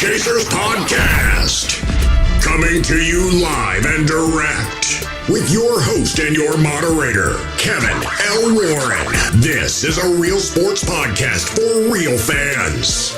Chasers Podcast. Coming to you live and direct with your host and your moderator, Kevin L. Warren. This is a real sports podcast for real fans.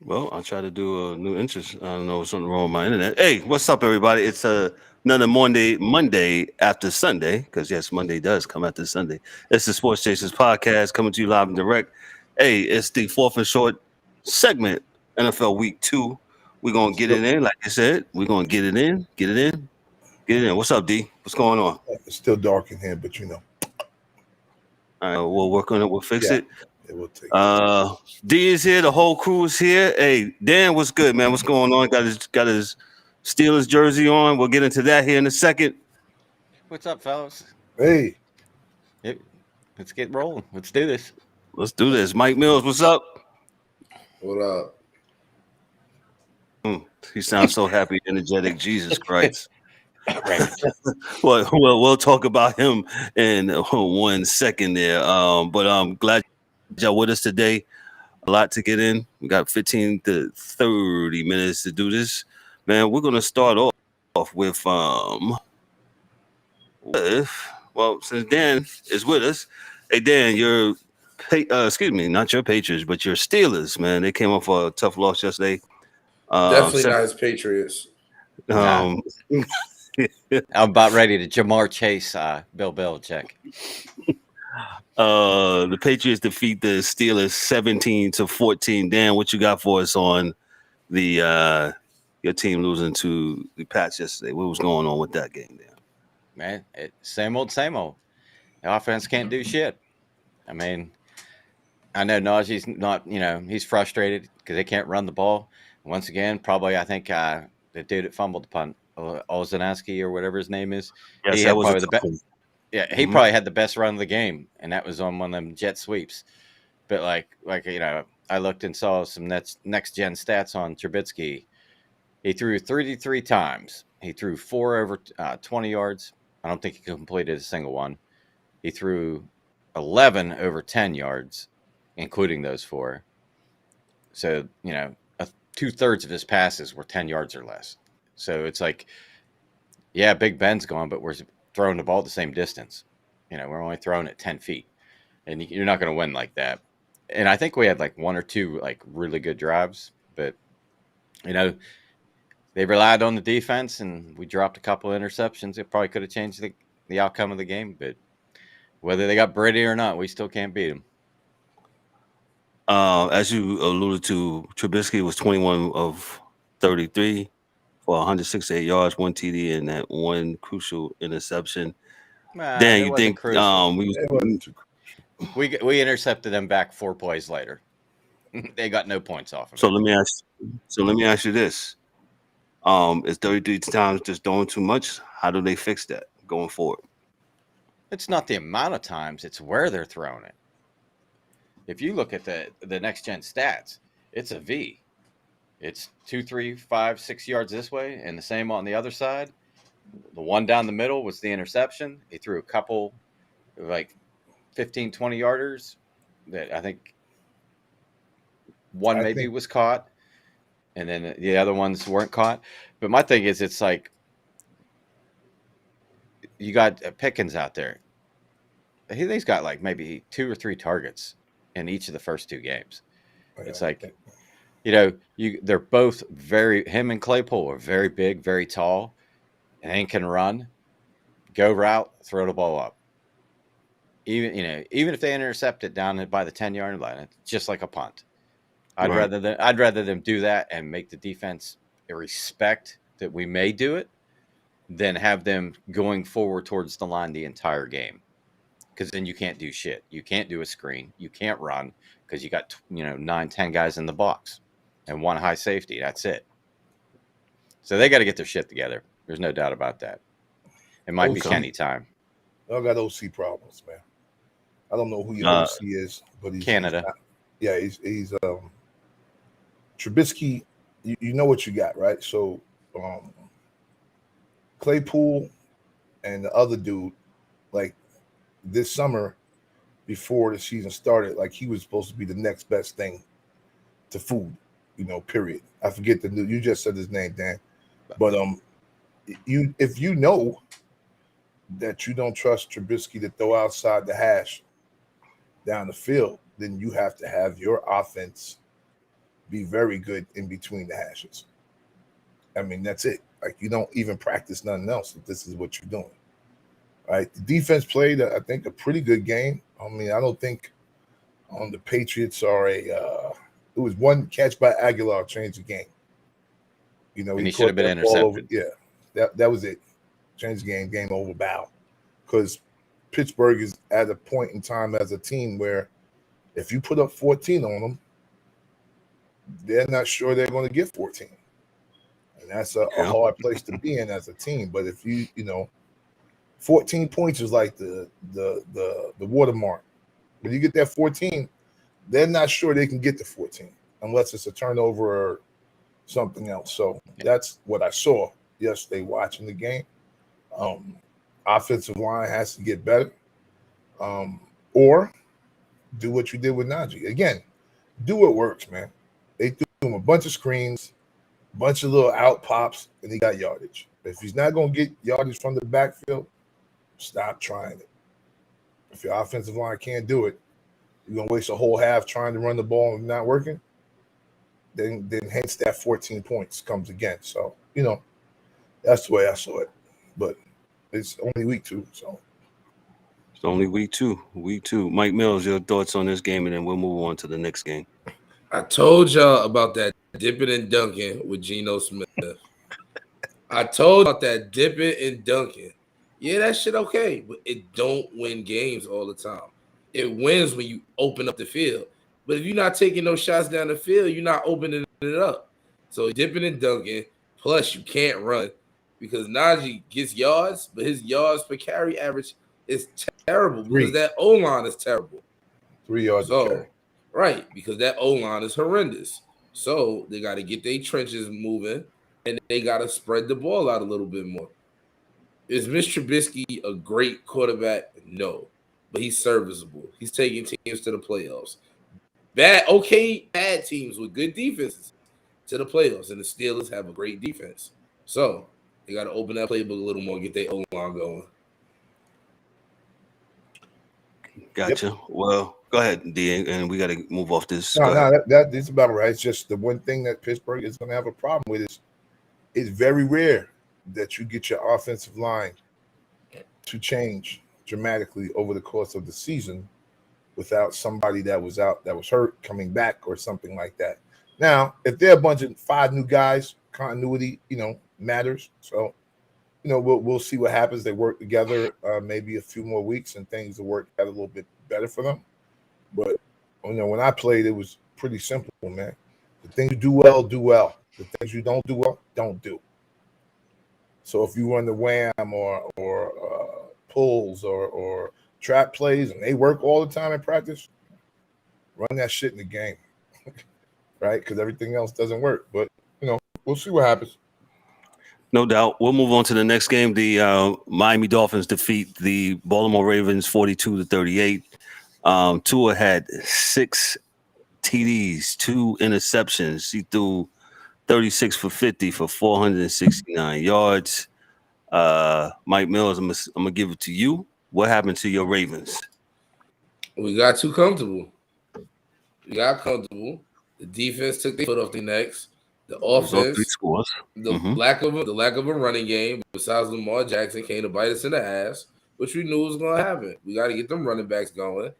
Well, I'll try to do a new interest. I don't know what's something wrong with my internet. Hey, what's up, everybody? It's another Monday after Sunday, because yes, Monday does come after Sunday. It's the Sports Chasers Podcast coming to you live and direct. Hey, it's the fourth and short segment, NFL Week 2. We're gonna get it in, like I said. We're gonna get it in. What's up, D? What's going on? It's still dark in here, but you know. All right, we'll work on it. We'll fix it. It will take D is here. The whole crew is here. Hey, Dan, what's good, man? What's going on? Got his Steelers jersey on. We'll get into that here in a second. What's up, fellas? Hey. Let's get rolling. Let's do this. Let's do this. Mike Mills, what's up? What up? He sounds so happy, energetic. Jesus Christ. Well, we'll talk about him in 1 second there. But I'm glad y'all with us today. A lot to get in. We got 15 to 30 minutes to do this. Man, we're gonna start off with since Dan is with us. Hey Dan, not your Patriots, but your Steelers, man. They came off a tough loss yesterday. Definitely not his Patriots. I'm about ready to Jamar Chase, Bill Belichick. The Patriots defeat the Steelers 17-14. Dan, what you got for us on the your team losing to the Pats yesterday? What was going on with that game there? Man, same old. The offense can't do shit. I mean, I know Najee's not, he's frustrated because they can't run the ball. Once again, probably I think the dude that fumbled the punt, Olszewski or whatever his name is. Yes, he that was probably the best. Yeah, he probably had the best run of the game, and that was on one of them jet sweeps. But I looked and saw some next gen stats on Trubisky. He threw 33 times. He threw 4 over 20 yards. I don't think he completed a single one. He threw 11 over 10 yards, including those 4. So 2/3 of his passes were 10 yards or less. So it's like, yeah, Big Ben's gone, but we're throwing the ball the same distance. We're only throwing it 10 feet, and you're not going to win like that. And I think we had like 1 or 2 like really good drives, but they relied on the defense, and we dropped a couple of interceptions. It probably could have changed the outcome of the game, but whether they got Brady or not, we still can't beat them. As you alluded to, Trubisky was 21 of 33 for 168 yards, 1 TD, and that 1 crucial interception. Dan, you think we intercepted them back 4 plays later? They got no points off of it. So let me ask you this: is 33 times just doing too much? How do they fix that going forward? It's not the amount of times; it's where they're throwing it. If you look at the next gen stats, it's a V. It's 2, 3, 5, 6 yards this way, and the same on the other side. The one down the middle was the interception. He threw a couple, like 15, 20 yarders that I think one was caught, and then the other ones weren't caught. But my thing is, it's like you got Pickens out there. He's got like maybe 2 or 3 targets in each of the first 2 games. It's like, they're both him and Claypool are very big, very tall, and can run, go route, throw the ball up. Even if they intercept it down by the 10-yard line, it's just like a punt. I'd rather them do that and make the defense respect that we may do it than have them going forward towards the line the entire game. Because then you can't do shit. You can't do a screen. You can't run because you got 9, 10 guys in the box and 1 high safety. That's it. So they got to get their shit together. There's no doubt about that. It might be Kenny time. Y'all got OC problems, man. I don't know who your OC is, but he's Canada. He's Trubisky. You know what you got, right? So Claypool and the other dude, like this summer, before the season started, like he was supposed to be the next best thing to food, period. I forget you just said his name, Dan. But if you know that you don't trust Trubisky to throw outside the hash down the field, then you have to have your offense be very good in between the hashes. I mean, that's it. Like, you don't even practice nothing else if this is what you're doing. Right? The defense played, I think, a pretty good game. I mean, I don't think the Patriots are it was one catch by Aguilar changed the game. He should have been intercepted. That was it. Changed the game over, bow. Because Pittsburgh is at a point in time as a team where if you put up 14 on them, they're not sure they're going to get 14. And that's a hard place to be in as a team. But if you 14 points is like the watermark. When you get that 14, they're not sure they can get to 14 unless it's a turnover or something else. So that's what I saw yesterday watching the game. Offensive line has to get better, or do what you did with Najee. Again, do what works, man. They threw him a bunch of screens, a bunch of little out pops, and he got yardage. If he's not going to get yardage from the backfield, stop trying it. If your offensive line can't do it, you're going to waste a whole half trying to run the ball and not working, then hence that 14 points comes again. So, that's the way I saw it. But it's only week 2, so. It's only week 2. Week 2. Mike Mills, your thoughts on this game, and then we'll move on to the next game. I told y'all about that dipping and dunking with Geno Smith. I told you about that dipping and dunking. Yeah, that shit okay, but it don't win games all the time. It wins when you open up the field. But if you're not taking those shots down the field, you're not opening it up. So dipping and dunking, plus you can't run because Najee gets yards, but his yards per carry average is terrible because that O-line is terrible. 3 yards a carry. Right, because that O-line is horrendous. So they got to get their trenches moving, and they got to spread the ball out a little bit more. Is Mr. Trubisky a great quarterback? No, but he's serviceable. He's taking teams to the playoffs. Bad teams with good defenses to the playoffs, and the Steelers have a great defense. So they got to open that playbook a little more, get their O-line going. Gotcha. Yep. Well, go ahead, D, and we got to move off this. No, that's about right. It's just the one thing that Pittsburgh is going to have a problem with is it's very rare that you get your offensive line to change dramatically over the course of the season without somebody that was out, that was hurt, coming back or something like that. Now, if they're a bunch of 5 new guys, continuity, matters. So, we'll see what happens. They work together maybe a few more weeks and things will work out a little bit better for them. But, when I played, it was pretty simple, man. The things you do well, do well. The things you don't do well, don't do. So if you run the wham or pulls or trap plays and they work all the time in practice, run that shit in the game, right? Because everything else doesn't work. But, we'll see what happens. No doubt. We'll move on to the next game. The Miami Dolphins defeat the Baltimore Ravens 42-38. Tua had 6 TDs, 2 interceptions. He threw 36 for 50 for 469 yards. Mike Mills, I'm gonna give it to you. What happened to your Ravens? We got too comfortable. We got comfortable. The defense took their foot off the necks. The offense, 3 scores. The lack of a running game besides Lamar Jackson came to bite us in the ass, which we knew was going to happen. We got to get them running backs going,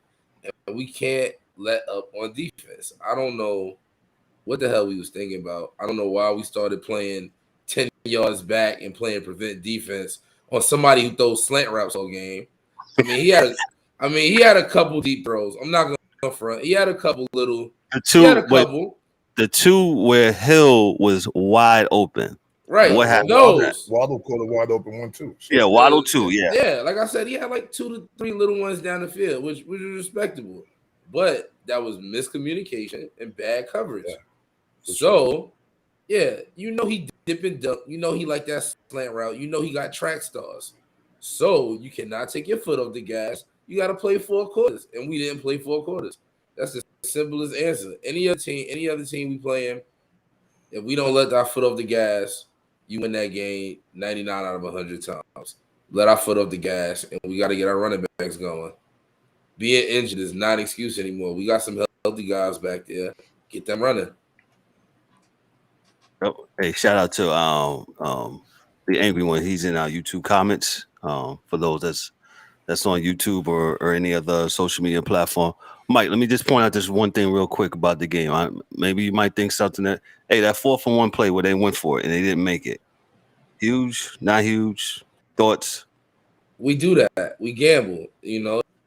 and we can't let up on defense. I don't know what the hell we was thinking about. I don't know why we started playing 10 yards back and playing prevent defense on somebody who throws slant routes all game. He had a couple deep throws. I'm not going to front. He had a couple little. The 2 where Hill was wide open. Right. What happened? Waddle caught a wide open one too. So. Yeah, Waddle too. Yeah. Yeah, like I said, he had like 2 to 3 little ones down the field, which was respectable. But that was miscommunication and bad coverage. Yeah. So, he dip and dunk. He like that slant route. He got track stars. So you cannot take your foot off the gas You got to play 4 quarters, and we didn't play 4 quarters. That's the simplest answer. Any other team we playing, if we don't let our foot off the gas, you win that game 99 out of 100 times. Let our foot off the gas, and we got to get our running backs going. Being injured is not an excuse anymore. We got some healthy guys back there. Get them running. Oh, hey, shout out to the angry one. He's in our YouTube comments. For those that's on YouTube or any other social media platform. Mike, let me just point out this one thing real quick about the game. Maybe you might think something that, hey, that 4-for-1 play where they went for it and they didn't make it. Huge, not huge. Thoughts? We do that. We gamble.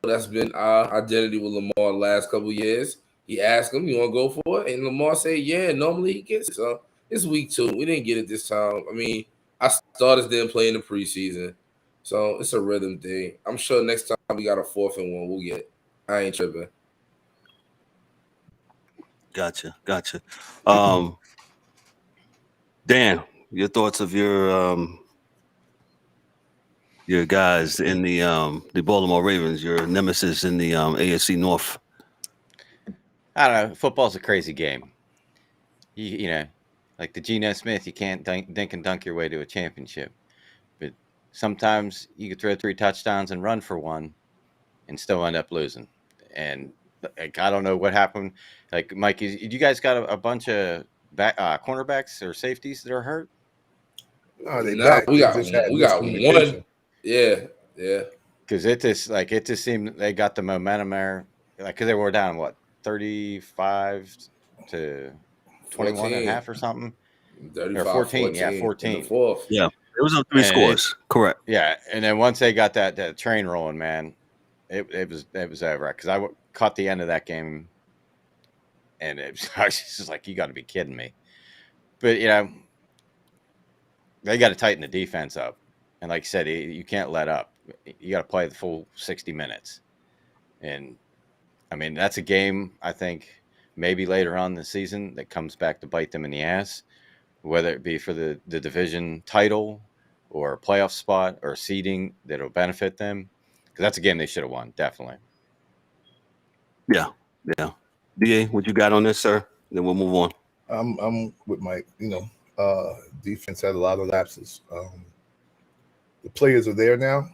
That's been our identity with Lamar the last couple of years. He asked him, you want to go for it? And Lamar said, yeah, normally he gets it. So it's week 2. We didn't get it this time. I mean, our starters didn't play in the preseason. So it's a rhythm thing. I'm sure next time we got a 4th and 1, we'll get it. I ain't tripping. Gotcha. Dan, your thoughts of your guys in the Baltimore Ravens, your nemesis in the AFC North. I don't know. Football's a crazy game. You know, like the Geno Smith, you can't dink and dunk your way to a championship. But sometimes you could throw 3 touchdowns and run for 1 and still end up losing. And like, I don't know what happened. Like, Mike, you guys got a bunch of cornerbacks or safeties that are hurt? No, we got one. Yeah. Because it just seemed they got the momentum there, like, because they were down 35 to 21 and a half or something. 35, or 14. Yeah, 14. Yeah, it was on 3 scores. Correct. Yeah, and then once they got that train rolling, man, it was over. Because I caught the end of that game, and I was just like, you got to be kidding me. But they got to tighten the defense up, and like you said, you can't let up. You got to play the full 60 minutes, and I mean that's a game I think maybe later on in the season that comes back to bite them in the ass, whether it be for the division title or a playoff spot or seeding that'll benefit them, because that's a game they should have won, definitely. Yeah. DA, what you got on this, sir? Then we'll move on. I'm with Mike. Defense had a lot of lapses. The players are there now.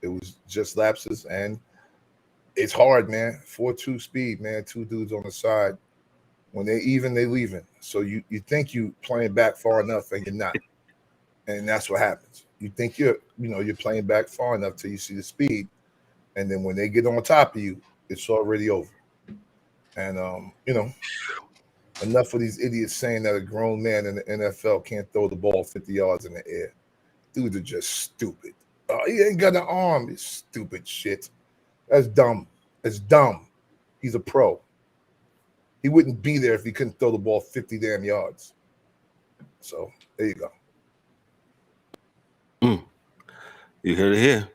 It was just lapses, and it's hard, man. 4-2 speed, man. 2 dudes on the side. When they leaving. So you think you playing back far enough, and you're not. And that's what happens. You think you're playing back far enough till you see the speed, and then when they get on top of you, it's already over. And enough of these idiots saying that a grown man in the NFL can't throw the ball 50 yards in the air. Dudes are just stupid. He ain't got an arm. It's stupid shit. That's dumb. It's dumb. He's a pro. He wouldn't be there if he couldn't throw the ball 50 damn yards. So there you go. You heard it here.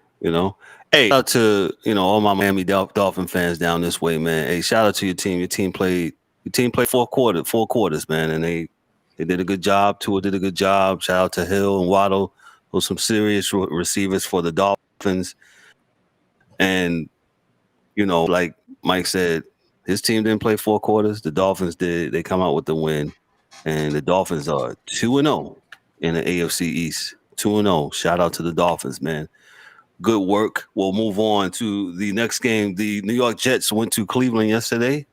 Hey, shout out to all my Miami Dolphin fans down this way, man. Hey, shout out to your team. Your team played 4 quarters, man, and they did a good job. Tua did a good job. Shout out to Hill and Waddle, who's some serious receivers for the Dolphins. And like Mike said, his team didn't play 4 quarters. The Dolphins did. They come out with the win, and the Dolphins are 2-0 in the AFC East. 2-0. Shout out to the Dolphins, man. Good work. We'll move on to the next game. The New York Jets went to Cleveland yesterday,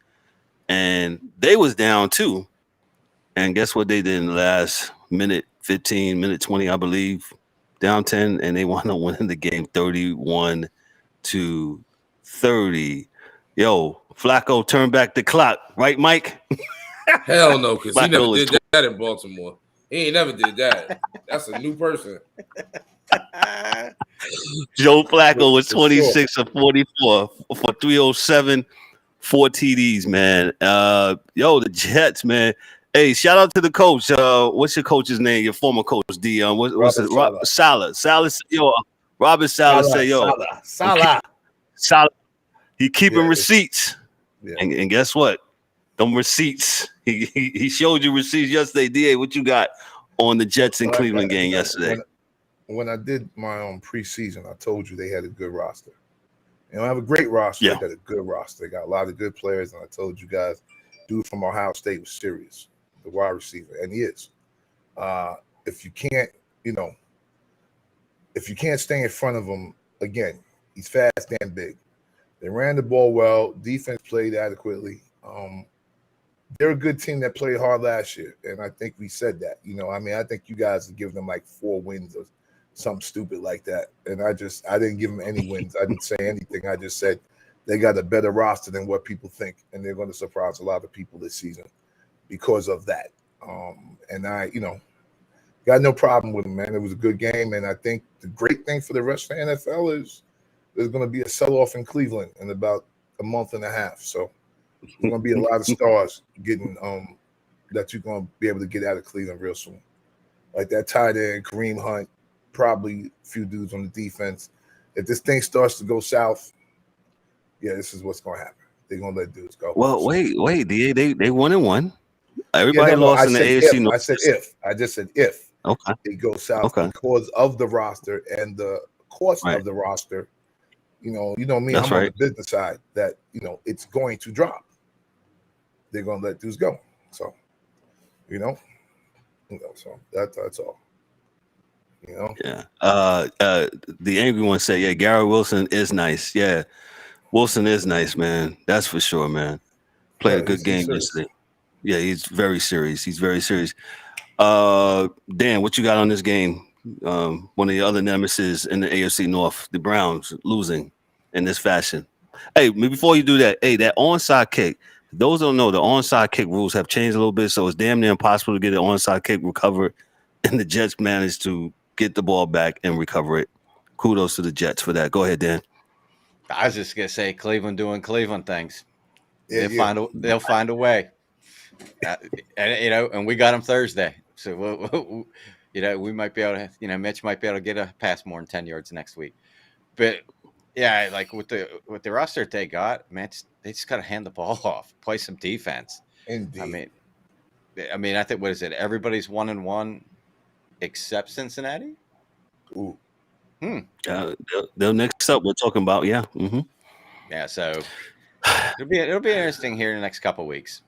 and they was down too. And guess what they did in the last minute 15, minute 20, I believe, down 10, and they wound up winning the game 31-30. Yo, Flacco turned back the clock, right, Mike? Hell no, because he never did that in Baltimore. He ain't never did that. That's a new person. Joe Flacco was 26 of 44 for 307, 4 TDs, man. The Jets, man. Hey, shout out to the coach. What's your coach's name? Your former coach, Dion. What's it? Saleh. Robert Saleh said, Saleh. He keeping receipts. Yeah. And guess what? Them receipts. He showed you receipts yesterday. DA, what you got on the Jets and Cleveland game yesterday? When I did my own preseason, I told you they had a good roster. They don't have a great roster. Yeah. They got a good roster. They got a lot of good players. And I told you guys, dude from Ohio State was serious, the wide receiver, and he is. If you can't, if you can't stay in front of him, again, he's fast and big. They ran the ball well. Defense played adequately. They're a good team that played hard last year, and I think we said that. I think you guys would give them like 4 wins or something stupid like that. And I didn't give them any wins. I didn't say anything. I just said they got a better roster than what people think, and they're going to surprise a lot of people this season because of that. And I, got no problem with them, man. It was a good game, and I think the great thing for the rest of the NFL is there's going to be a sell-off in Cleveland in about a month and a half. So there's going to be a lot of stars getting that you're going to be able to get out of Cleveland real soon. Like that tight end, Kareem Hunt, probably a few dudes on the defense. If this thing starts to go south, yeah, this is what's going to happen. They're going to let dudes go. Well, wait. They 1-1. Everybody lost in the AFC North. I said if. I just said if. Okay. It goes south because of the roster and the cost Right. of the roster. You know me, That's I'm on right. the business side that, it's going to drop. They're going to let dudes go. So, so that's all. Yeah. The angry one said, yeah, Gary Wilson is nice. Yeah. Wilson is nice, man. That's for sure, man. Played a good game yesterday. Yeah, he's very serious. Dan, what you got on this game? One of the other nemesis in the AFC North, the Browns losing in this fashion. Hey, before you do that, that onside kick. Those don't know the onside kick rules have changed a little bit, so it's damn near impossible to get an onside kick recovered, and the Jets managed to get the ball back and recover it. Kudos to the Jets for that. Go ahead, Dan. I was just gonna say Cleveland doing Cleveland things. Yeah, They'll find a way. And we got them Thursday, so we might be able to. Mitch might be able to get a pass more than 10 yards next week. But yeah, like with the roster they got, man, they just got to hand the ball off, play some defense. Indeed. I mean, I think what is it? Everybody's 1-1 except Cincinnati. Ooh. They'll next up. We're talking about Mm-hmm. Yeah, so it'll be interesting here in the next couple of weeks.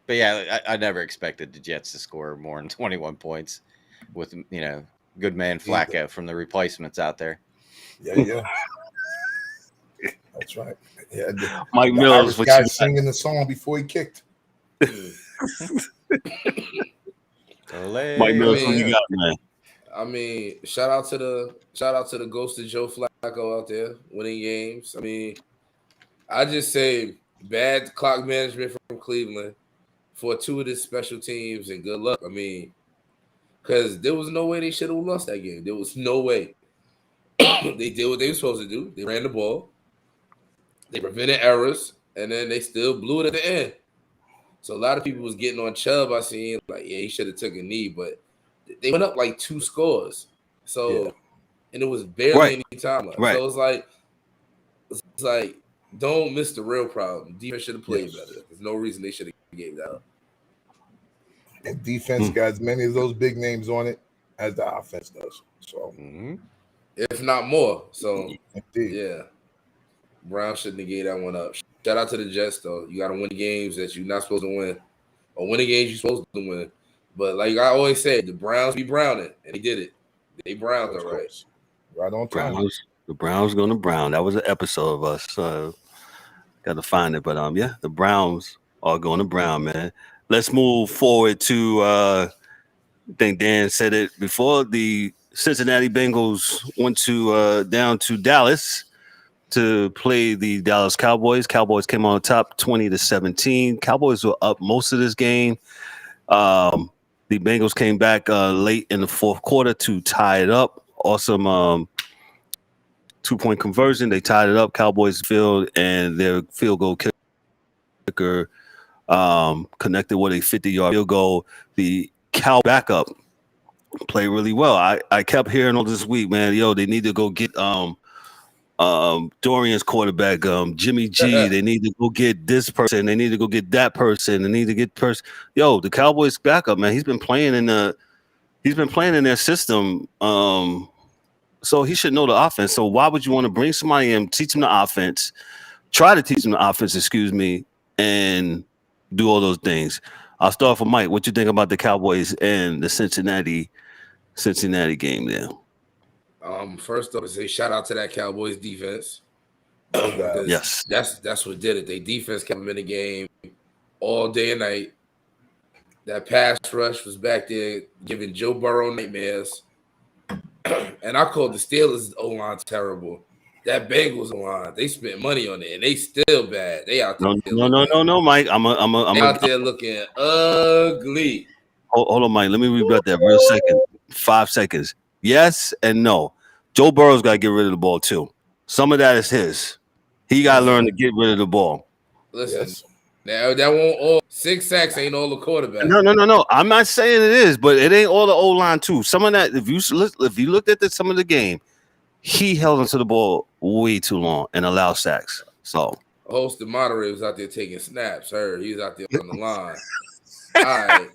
But yeah, I never expected the Jets to score more than 21 points with good man Flacco from the replacements out there. Yeah. That's right. Yeah, Mike Mills, the guy singing the song before he kicked. Mike Mills, what you got, man? I mean, shout out to the ghost of Joe Flacco out there winning games. I mean, I just say bad clock management from Cleveland for 2 of the special teams, and good luck. I mean, because there was no way they should have lost that game. There was no way. They did what they were supposed to do. They ran the ball. They prevented errors, and then they still blew it at the end. So a lot of people was getting on Chubb. I seen like, yeah, he should have took a knee, but they went up like 2 scores. So, and it was barely any time left. Right. So it's like, don't miss the real problem. Defense should have played better. There's no reason they should have gave that up. And defense got as many of those big names on it as the offense does. So, if not more. So, indeed. Yeah. Brown shouldn't have gave that one up. Shout out to the Jets, though. You got to win the games that you're not supposed to win, or win the games you're supposed to win. But like I always say, the Browns be browning, and they did it. They browned all right. Right on time. The Browns going to brown. That was an episode of us. Got to find it, but the Browns are going to brown, man. Let's move forward to. I think Dan said it before. The Cincinnati Bengals went down to Dallas to play the Dallas Cowboys. Cowboys came on top 20-17. Cowboys were up most of this game. The Bengals came back late in the fourth quarter to tie it up. Awesome 2-point conversion. They tied it up. Cowboys field, and their field goal kicker connected with a 50-yard field goal. The Cow backup played really well. I kept hearing all this week, man. They need to go get Dorian's quarterback, Jimmy G. They need to go get this person. They need to go get that person. They need to get person. The Cowboys backup, man. He's been playing in their system So he should know the offense. So why would you want to bring somebody in, teach them the offense, try to teach them the offense, and do all those things? I'll start with Mike. What you think about the Cowboys and the Cincinnati game there? First up, I say shout out to that Cowboys defense. Yes, that's what did it. They defense kept them in the game all day and night. That pass rush was back there giving Joe Burrow nightmares. And I called the Steelers O-line terrible. That Bengals O-line, they spent money on it, and they still bad. They out there. No, Mike. I'm out there looking ugly. Hold on, Mike. Let me rebut that real second. 5 seconds. Yes and no. Joe Burrow's got to get rid of the ball too. Some of that is his. He got to learn to get rid of the ball. Listen, now that won't all 6 sacks ain't all the quarterback. No. I'm not saying it is, but it ain't all the O line too. Some of that, if you looked at some of the game, he held onto the ball way too long and allowed sacks. So a host of moderators out there taking snaps. He was out there on the line. All right,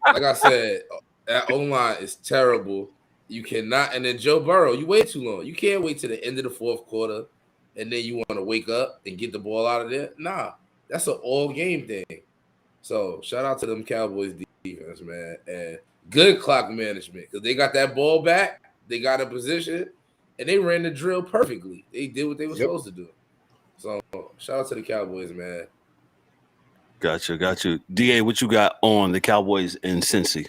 like I said, that O line is terrible. You cannot, and then Joe Burrow, you wait too long. You can't wait to the end of the fourth quarter, and then you want to wake up and get the ball out of there. Nah, that's an all game thing. So shout out to them Cowboys defense, man, and good clock management because they got that ball back, they got a position, and they ran the drill perfectly. They did what they were supposed to do. So shout out to the Cowboys, man. Got you. DA, what you got on the Cowboys and Cincy?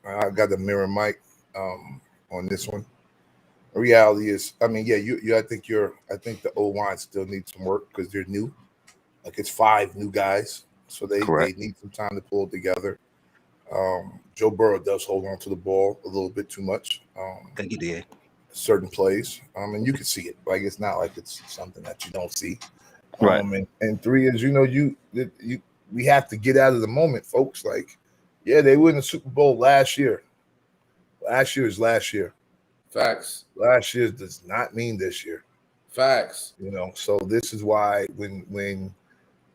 I got the mirror mic on this one. The reality is, I mean, I think the O-line still needs some work because they're new. Like it's 5 new guys, so they need some time to pull it together. Joe Burrow does hold on to the ball a little bit too much. Thank you, DA. Certain plays, and you can see it. Like it's not like it's something that you don't see. Right. And 3 is, we have to get out of the moment, folks. Like, yeah, they won the Super Bowl last year. Last year is last year. Facts. Last year does not mean this year. Facts. So this is why when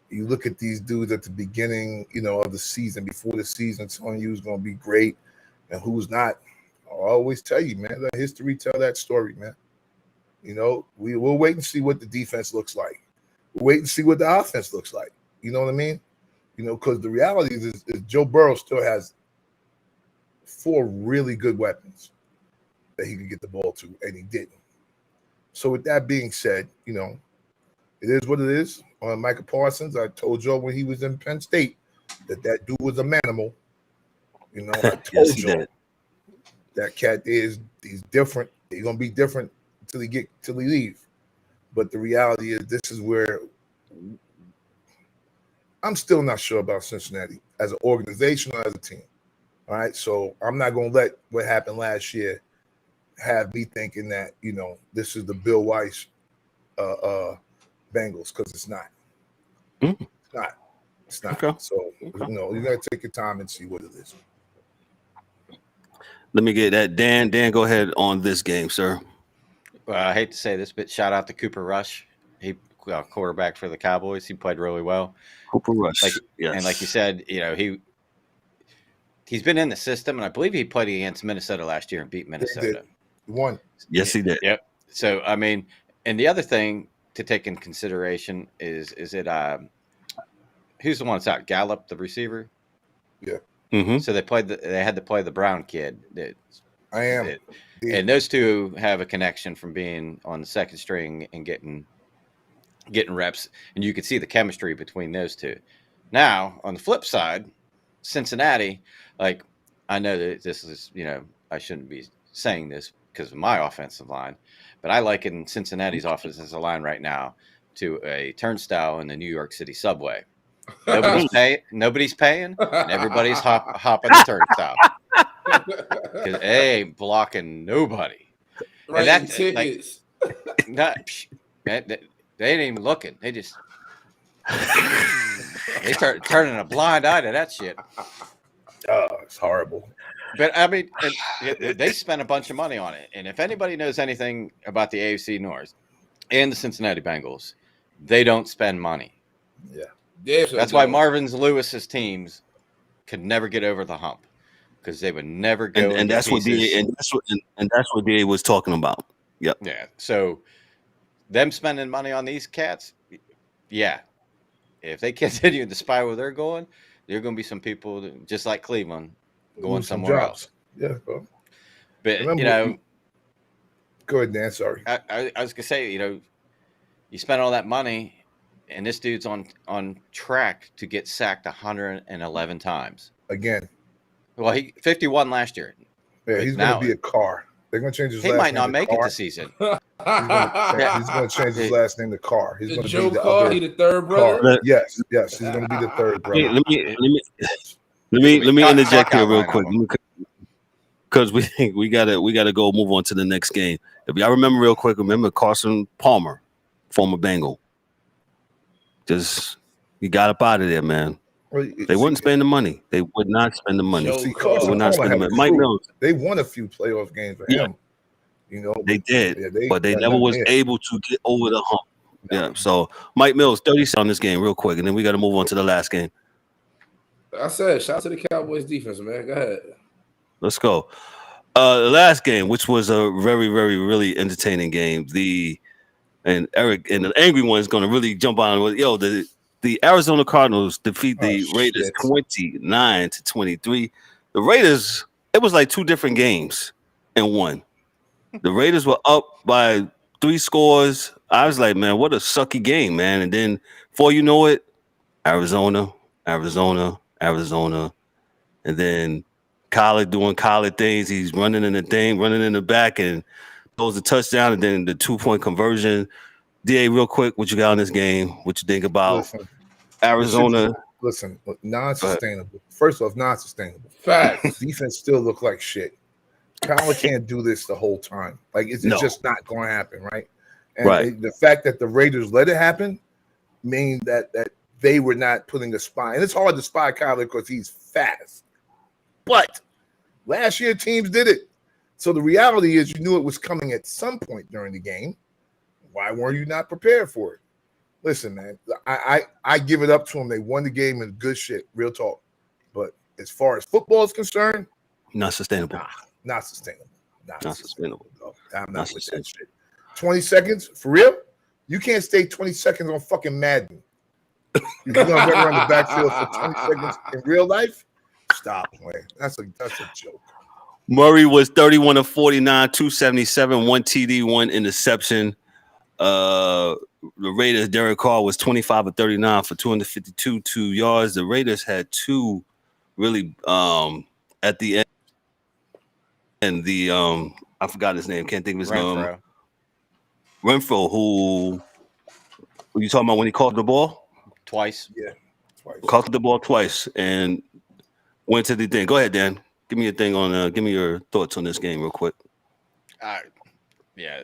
you look at these dudes at the beginning, of the season, before the season, telling you who's going to be great and who's not, I'll always tell you, man, let history tell that story, man. We'll wait and see what the defense looks like. We'll wait and see what the offense looks like. You know what I mean? Because the reality is Joe Burrow still has 4 really good weapons that he could get the ball to, and he didn't. So with that being said, it is what it is. On Micah Parsons, I told you when he was in Penn State that dude was a manimal. I told you that cat he's different. He's gonna be different till he leave. But the reality is, this is where I'm still not sure about Cincinnati as an organization or as a team. All right, so I'm not gonna let what happened last year have me thinking that this is the Bill Weiss Bengals, because it's not. It's not. Okay. So you gotta take your time and see what it is. Let me get that. Dan, go ahead on this game, sir. Well, I hate to say this, but shout out to Cooper Rush. He quarterback for the Cowboys. He played really well. Cooper Rush. Yes. And like you said, he's been in the system, and I believe he played against Minnesota last year and beat Minnesota. He won. Yes, he did. Yep. So I mean, and the other thing to take in consideration is it who's the one that's out? Gallup, the receiver. Yeah. Mm-hmm. So they had to play the Brown kid. And those two have a connection from being on the second string and getting reps, and you could see the chemistry between those two. Now, on the flip side, Cincinnati, like, I know that this is, I shouldn't be saying this because of my offensive line, but I liken Cincinnati's offensive line right now to a turnstile in the New York City subway. Nobody's paying, and everybody's hopping the turnstile. Because they ain't blocking nobody. Right, and that's they ain't even looking. They just they start turning a blind eye to that shit. Oh, it's horrible. But I mean, they spent a bunch of money on it. And if anybody knows anything about the AFC North and the Cincinnati Bengals, they don't spend money. Yeah. That's why Marvin Lewis's teams could never get over the hump. because they would never go and that's what pieces. DA and that's what DA was talking about. Yep. Yeah. So them spending money on these cats, yeah. If they continue the spiral they're going, there are going to be some people that, just like Cleveland going Lose some somewhere jobs. else. Yeah, bro. But Remember, go ahead, Dan. Sorry. I was gonna say, you spend all that money, and this dude's on track to get sacked 111 times. Again. Well, he 51 last year. Yeah, he's going to be a Carr. They're going to change his last name. He might not to make Carr. it this season. He's going to change his last name to Carr. He's going to Joe be the Carr, other he the third brother. Carr. Yes. He's going to be the third brother. Hey, let me interject here real quick because we gotta go move on to the next game. If y'all remember real quick, remember Carson Palmer, former Bengal. Just he got up out of there, man. They wouldn't spend the money. They would not spend the money. See, Carson Palmer Mike Mills. They won a few playoff games for him. They did, but they never was able to get over the hump. No. Yeah. So Mike Mills, 30 on this game, real quick, and then we got to move on to the last game. I said, shout out to the Cowboys defense, man. Go ahead. Let's go. The last game, which was a very, very, really entertaining game. And Eric and the angry one is going to really jump on with the Arizona Cardinals defeat the Raiders 29-23. The Raiders, it was like two different games in one. The Raiders were up by 3 scores. I was like, man, what a sucky game, man. And then before you know it, Arizona. And then Collard doing Collard things. He's running in the back and throws the touchdown and then the 2-point conversion. DA, real quick, what you got on this game? What you think about Arizona? Listen, non-sustainable. First off, non-sustainable. Facts. Defense still look like shit. Collard can't do this the whole time. Like it's just not going to happen, right? And the fact that the Raiders let it happen means that they were not putting a spy. And it's hard to spy Collard because he's fast. But last year teams did it. So the reality is you knew it was coming at some point during the game. Why weren't you not prepared for it? Listen, man, I give it up to them. They won the game and good shit, real talk. But as far as football is concerned, not sustainable. Not sustainable. Not sustainable. I'm not with that shit. 20 seconds? For real? You can't stay 20 seconds on fucking Madden. You're going to run around the backfield for 20 seconds in real life? Stop playing. That's a joke. Murray was 31 of 49, 277, 1 TD, 1 interception. The Raiders, Derek Carr was 25 of 39 for 252 2 yards. The Raiders had two really at the end. And the I forgot his name. Can't think of his name. Renfro, who you talking about when he caught the ball? Twice. Yeah, twice. Caught the ball twice and went to the thing. Go ahead, Dan. Give me your thoughts on this game real quick. Yeah,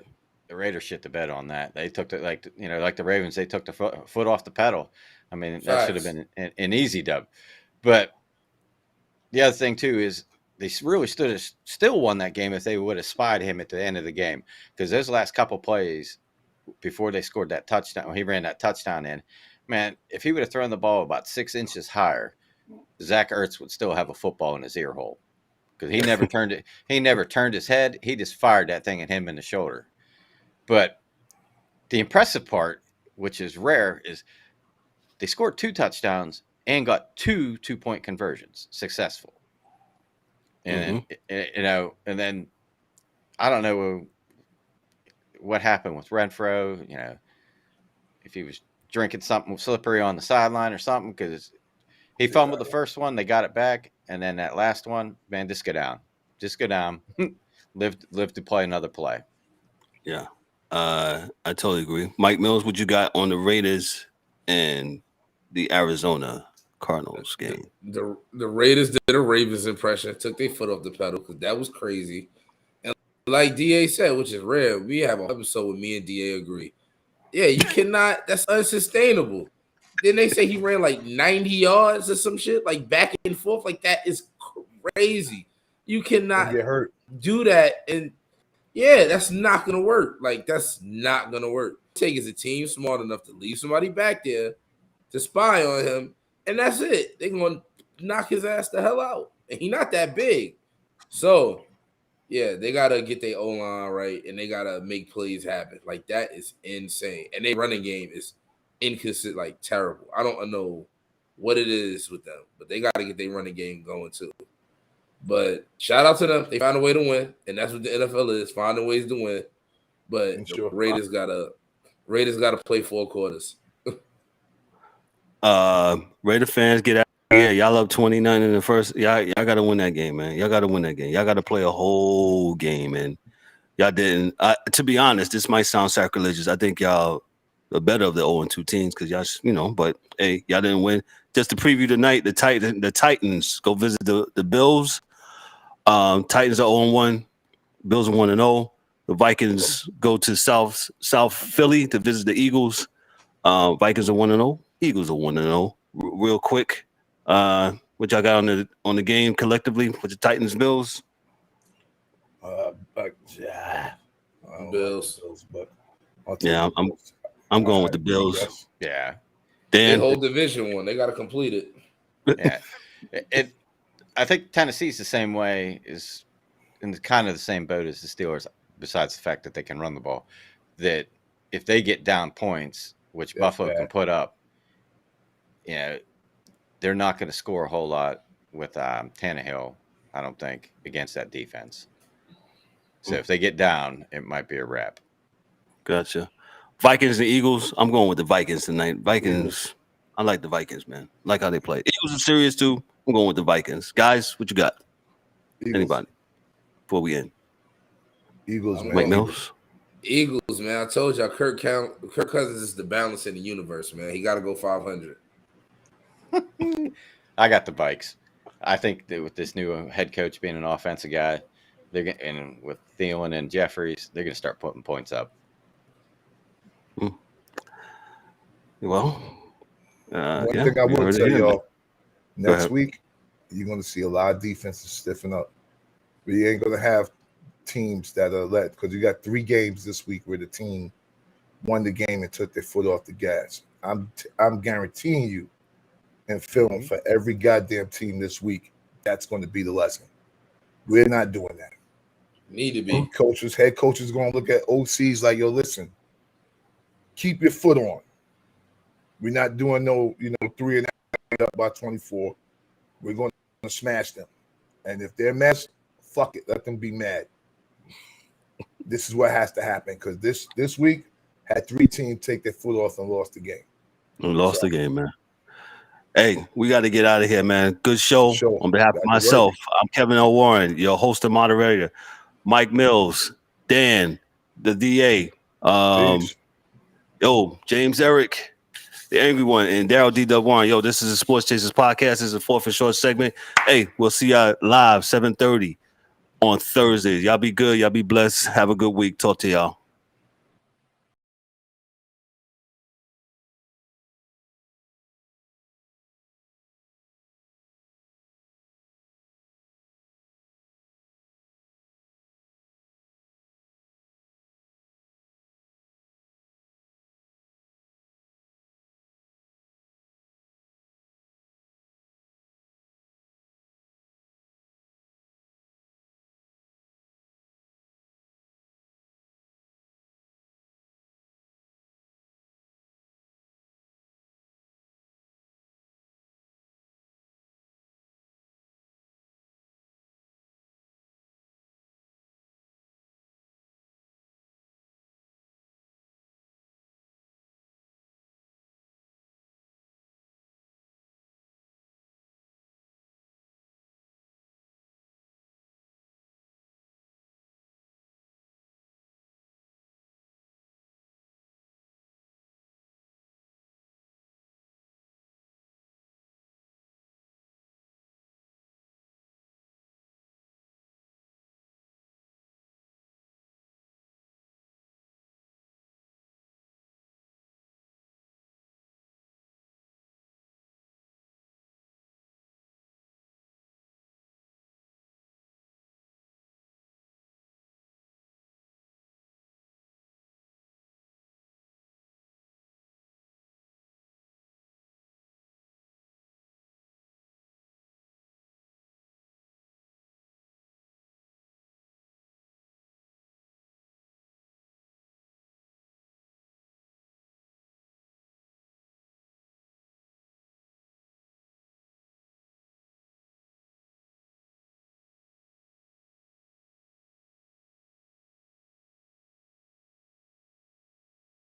the Raiders shit the bed on that. They took like the Ravens, they took the foot off the pedal. I mean, that should have been an easy dub. But the other thing too is they really still won that game if they would have spied him at the end of the game, because those last couple plays before they scored that touchdown, when he ran that touchdown in, man, if he would have thrown the ball about 6 inches higher, Zach Ertz would still have a football in his ear hole, because he never turned it. He never turned his head. He just fired that thing at him in the shoulder. But the impressive part, which is rare, is they scored 2 touchdowns and got 2 2-point conversions successful. And and then I don't know what happened with Renfro. If he was drinking something slippery on the sideline or something, because he fumbled the first one, they got it back, and then that last one, man, just go down, live to play another play. Yeah, I totally agree. Mike Mills, what you got on the Raiders and the Arizona Cardinals game? The Raiders did a Ravens impression, took their foot off the pedal because that was crazy. And like DA said, which is rare, we have an episode where me and DA agree. Yeah, you cannot. That's unsustainable. Then they say he ran like 90 yards or some shit, like back and forth. Like that is crazy. You cannot get hurt. Do that, and that's not gonna work. Like that's not gonna work. Take as a team smart enough to leave somebody back there to spy on him, and that's it. They're gonna knock his ass the hell out. and he's not that big. So yeah, they gotta get their O-line right, and they gotta make plays happen. Like that is insane, and their running game is inconsistent, like terrible. I don't know what it is with them, but they gotta get their running game going too. But shout out to them. They found a way to win, and that's what the NFL is, finding ways to win. But the Raiders gotta play 4 quarters. Raider fans, get out here. Y'all up 29 in the first. Y'all gotta win that game, man. Y'all gotta win that game. Y'all gotta play a whole game, and y'all didn't. To be honest, this might sound sacrilegious. I think y'all are better of the 0-2 teams because y'all, but hey, y'all didn't win. Just to preview tonight, the Titans go visit the Bills. Titans are 0-1. Bills are 1-0. The Vikings go to South Philly to visit the Eagles. Vikings are 1-0. Eagles are 1-0. Real quick, what y'all got on the game collectively with the Titans Bills? Bills. But I'm going with the Bills. Yeah. Dan, they hold division one. They got to complete it. Yeah. I think Tennessee's the same way, is in kind of the same boat as the Steelers, besides the fact that they can run the ball. That if they get down points, which Buffalo can put up, they're not going to score a whole lot with Tannehill, I don't think, against that defense. So if they get down, it might be a wrap. Gotcha. Vikings and Eagles. I'm going with the Vikings tonight. Vikings. I like the Vikings, man. I like how they play. Eagles are serious too. I'm going with the Vikings. Guys, what you got? Eagles. Anybody? Before we end. Eagles, man. Mike Mills. Eagles, man. I told y'all Kirk Cousins is the balance in the universe, man. He got to go 500. I got the Vikes. I think that with this new head coach being an offensive guy, and with Thielen and Jeffries, they're going to start putting points up. Well, one thing I will tell y'all, next week, you're going to see a lot of defenses stiffen up. We ain't going to have teams that are let, because you got 3 games this week where the team won the game and took their foot off the gas. I'm guaranteeing you, and film for every goddamn team this week, that's going to be the lesson. We're not doing that. Need to be. Head coaches going to look at OCs like, yo, listen, keep your foot on. We're not doing no, 3 and up by 24. We're going to smash them. And if they're mad, fuck it. Let them be mad. This is what has to happen, because this week had 3 teams take their foot off and lost the game. The game, man. Hey, we got to get out of here, man. Good show. On behalf of myself, I'm Kevin L. Warren, your host and moderator. Mike Mills, Dan, the DA, James Eric, the angry one, and Daryl D. Warren. Yo, this is the Sports Chasers podcast. This is a 4th and short segment. Hey, we'll see y'all live 7:30 on Thursdays. Y'all be good. Y'all be blessed. Have a good week. Talk to y'all.